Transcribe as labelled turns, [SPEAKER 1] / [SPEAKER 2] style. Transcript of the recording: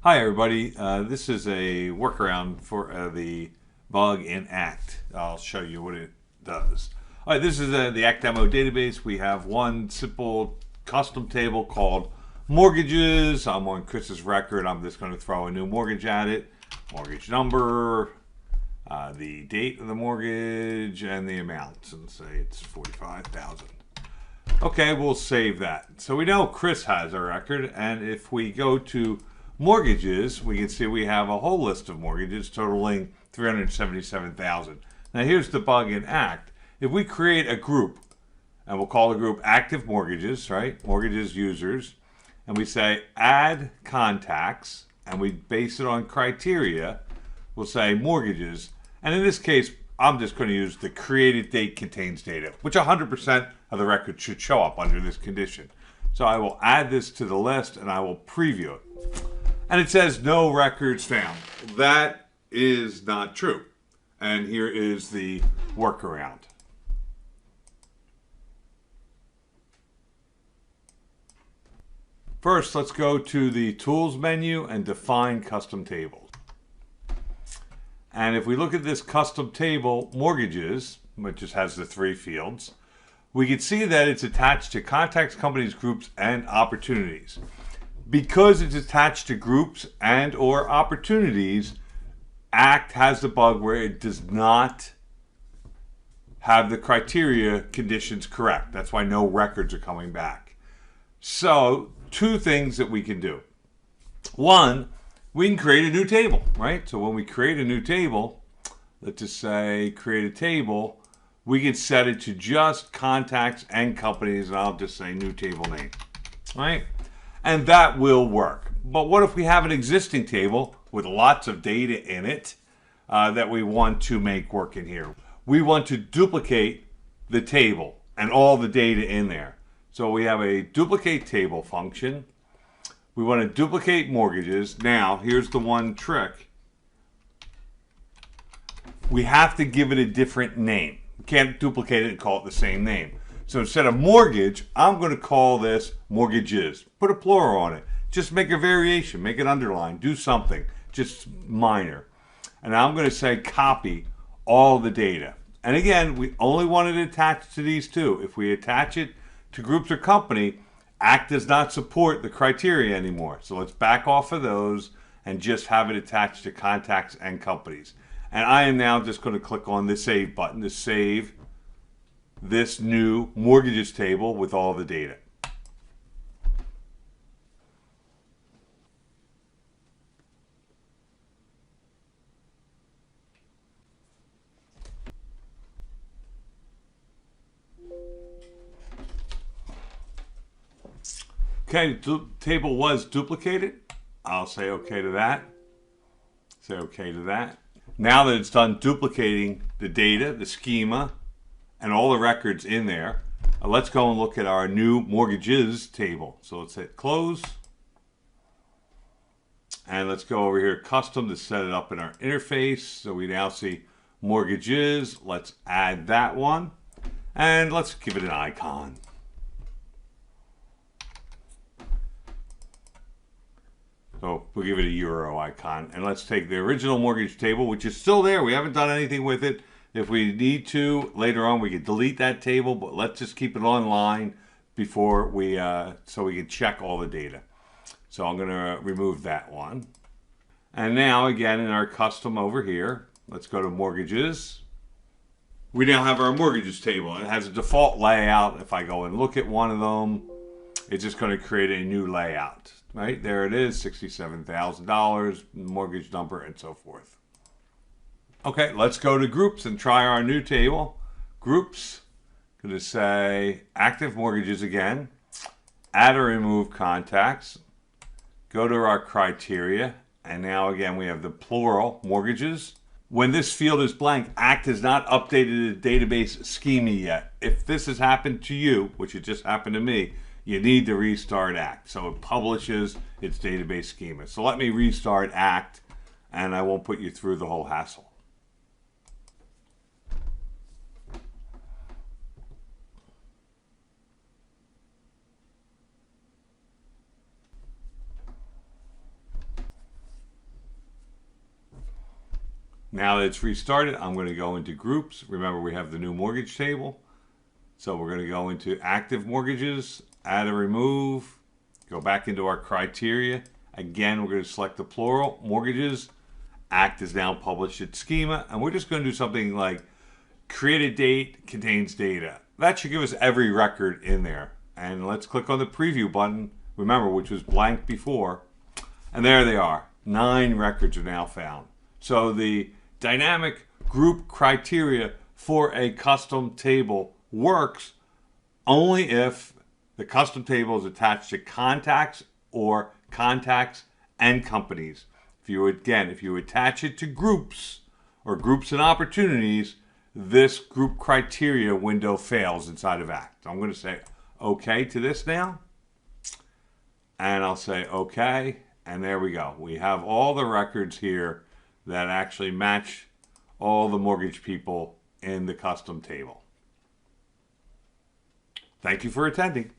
[SPEAKER 1] Hi everybody, this is a workaround for the bug in ACT. I'll show you what it does. All right, this is the ACT demo database. We have one simple custom table called mortgages. I'm on Chris's record. I'm just going to throw a new mortgage at it. Mortgage number, the date of the mortgage, and the amount. And say it's $45,000. Okay, we'll save that. So we know Chris has a record, and if we go to mortgages, we can see we have a whole list of mortgages totaling $377,000. Now here's the bug in ACT. If we create a group, and we'll call the group active mortgages, right? Mortgages users, and we say add contacts, and we base it on criteria, we'll say mortgages. And in this case, I'm just going to use the created date contains data, which 100% of the record should show up under this condition. So I will add this to the list and I will preview it. And it says no records found. That is not true. And here is the workaround. First, let's go to the Tools menu and define custom tables. And if we look at this custom table, mortgages, which just has the three fields, we can see that it's attached to contacts, companies, groups, and opportunities. Because it's attached to groups and or opportunities, ACT has the bug where it does not have the criteria conditions correct. That's why no records are coming back. So, two things that we can do. One, we can create a new table, right? So when we create a new table, let's just say create a table, we can set it to just contacts and companies, and I'll just say new table name, right? And that will work. But what if we have an existing table with lots of data in it that we want to make work in here? We want to duplicate the table and all the data in there. So we have a duplicate table function. We want to duplicate mortgages. Now, here's the one trick. We have to give it a different name. We can't duplicate it and call it the same name. So instead of mortgage, I'm going to call this mortgages. Put a plural on it. Just make a variation, make it underline, do something, just minor. And I'm going to say copy all the data. And again, we only want it attached to these two. If we attach it to groups or company, ACT does not support the criteria anymore. So let's back off of those and just have it attached to contacts and companies. And I am now just going to click on the Save button to save this new mortgages table with all the data. Okay, the table was duplicated. I'll say okay to that. Say okay to that. Now that it's done duplicating the data, the schema, and all the records in there, let's go and look at our new mortgages table. So let's hit close. And let's go over here, custom, to set it up in our interface. So we now see mortgages. Let's add that one. And let's give it an icon. So we'll give it a euro icon. And let's take the original mortgage table, which is still there. We haven't done anything with it. If we need to, later on, we can delete that table, but let's just keep it online before we, so we can check all the data. So I'm going to remove that one. And now, again, in our custom over here, let's go to mortgages. We now have our mortgages table. It has a default layout. If I go and look at one of them, it's just going to create a new layout. Right, there it is, $67,000, mortgage number, and so forth. Okay, let's go to groups and try our new table. Groups, going to say active mortgages again, add or remove contacts, go to our criteria, and now again we have the plural, mortgages. When this field is blank, ACT has not updated the database schema yet. If this has happened to you, which it just happened to me, you need to restart ACT. So it publishes its database schema. So let me restart ACT, and I won't put you through the whole hassle. Now that it's restarted, I'm going to go into groups. Remember, we have the new mortgage table. So we're going to go into active mortgages, add or remove, go back into our criteria. Again, we're going to select the plural mortgages. Act is now published at schema. And we're just going to do something like create a date contains data. That should give us every record in there. And let's click on the preview button, remember, which was blank before. And there they are. 9 records are now found. So the dynamic group criteria for a custom table works only if the custom table is attached to contacts or contacts and companies. If you attach it to groups or groups and opportunities, this group criteria window fails inside of ACT. I'm going to say OK to this now. And I'll say OK. And there we go. We have all the records here that actually match all the mortgage people in the custom table. Thank you for attending.